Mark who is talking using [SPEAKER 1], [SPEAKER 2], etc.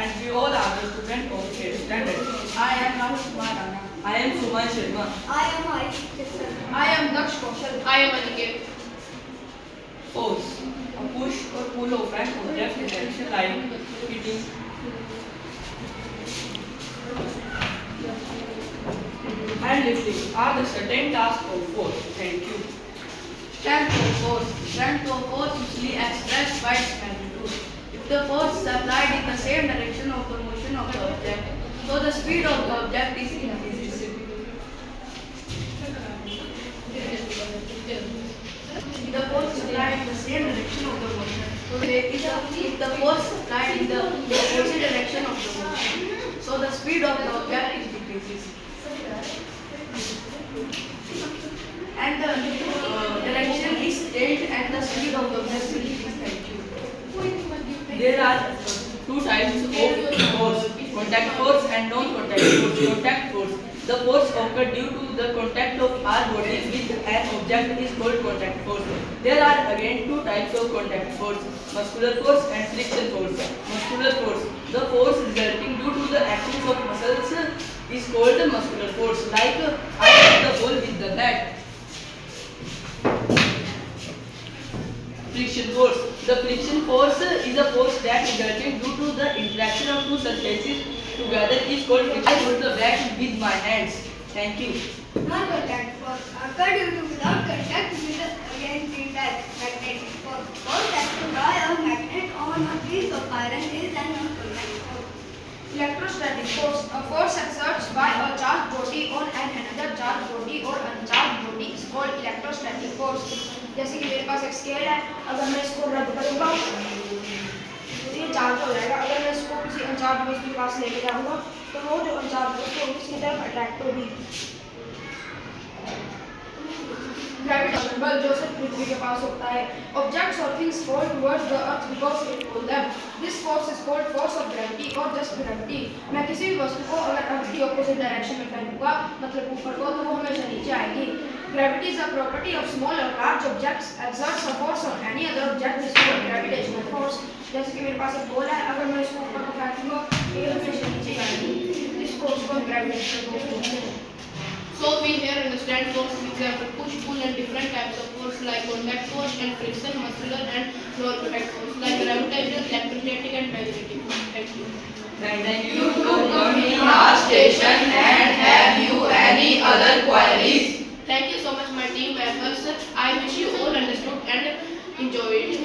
[SPEAKER 1] and we all are the students of 8th standard.
[SPEAKER 2] I am Rahul Kumar Rana.
[SPEAKER 1] I am Suman Sharma.
[SPEAKER 3] I am Ayush Chitran.
[SPEAKER 2] I am Daksh Kaushal. I am Aniket.
[SPEAKER 1] Force. A push or pull of an object in action like hitting. And lifting are the certain tasks of force. Thank you.
[SPEAKER 2] Strength of force. Strength of force usually expressed by its magnitude. If the force is applied in the same direction of the motion of the object, so the speed of the object is increases. If the force is applied in the same direction of the motion, so if the force is applied in the opposite direction of the motion, so the speed of the object is decreases. And the direction is changed and the speed of the object will decrease. Thank you.
[SPEAKER 1] There are two types of force, contact force and non-contact force. Contact force. The force occurred due to the contact of our bodies with an object is called contact force. There are again two types of contact force, muscular force and friction force. Muscular force. The force resulting due to the actions of muscles is called muscular force. Like I hit the ball with the bat. Friction force. The friction force is a force that resulting due to the interaction of two surfaces together is called friction. I hold the bat with my hands. Thank you.
[SPEAKER 3] Non-contact force occur due to without contact with against the magnetic force. Force that to draw a magnet on a piece of iron is a non-contact force.
[SPEAKER 2] Electrostatic force. A force exerted by a charged body on another charged body or uncharged body is called electrostatic force. जैसे कि मेरे पास एक scale है, अगर मैं इसको रद्द करूंगा तो ये चार्ज हो जाएगा. अगर मैं इसको किसी अनचार्ज बॉडी के पास लेके जाऊंगा तो वो जो अनचार्ज बॉडी होगी उसकी तरफ अट्रैक्ट होगी. ग्रेविटेशनल बल जो सिर्फ पृथ्वी के पास होता है. Objects or things fall towards the earth because it pulls them. This force is called force of gravity or just gravity. मैं किसी भी वस्तु को अगर अर्थ की ऑपोजिट डायरेक्शन में फेंकूंगा, मतलब ऊपर को, तो वो हमेशा नीचे आएगी. Gravity is a property of small or large objects. Exerts a force on any other object is called gravitational force. जैसे कि मेरे पास एक बॉल है, अगर मैं इसको ऊपर को फेंकूंगा तो ये हमेशा नीचे आएगी. This force को gravitational force बोलते हैं. So we here understand force example push, pull and different types of force like contact force and friction, muscular and non-contact force like gravitational, electrostatic and magnetic force. Thank you.
[SPEAKER 1] Thank you for coming in our station and have you any other queries?
[SPEAKER 2] Thank you so much my team members. I wish you all understood and enjoyed it.